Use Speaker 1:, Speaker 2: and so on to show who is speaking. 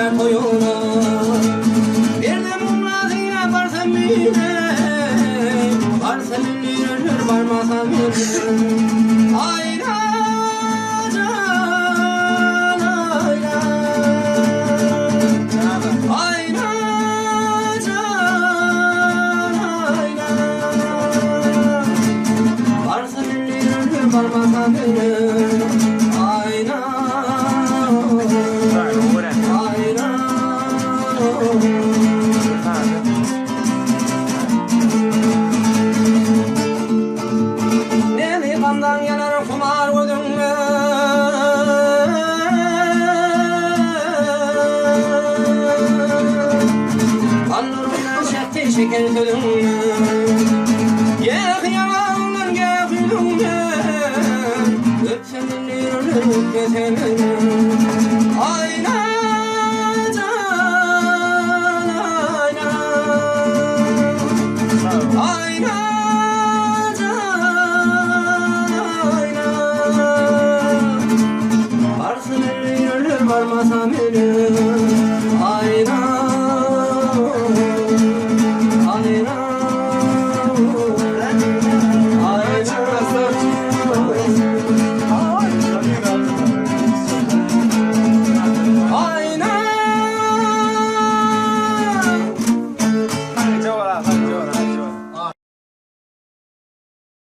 Speaker 1: gelir koyuna. Bir de mumlasıyla varsa mine, varsa mine ölür varmasa mine. Ayna can ayna, ayna can ayna, varsa mine ölür varmasa mine. Delikandan gelir kumar gözünle, kanlarından şehti şeker sözünle, gel yalanlar gel gülünle, öpsen dinler ölür öpmesen. Ayna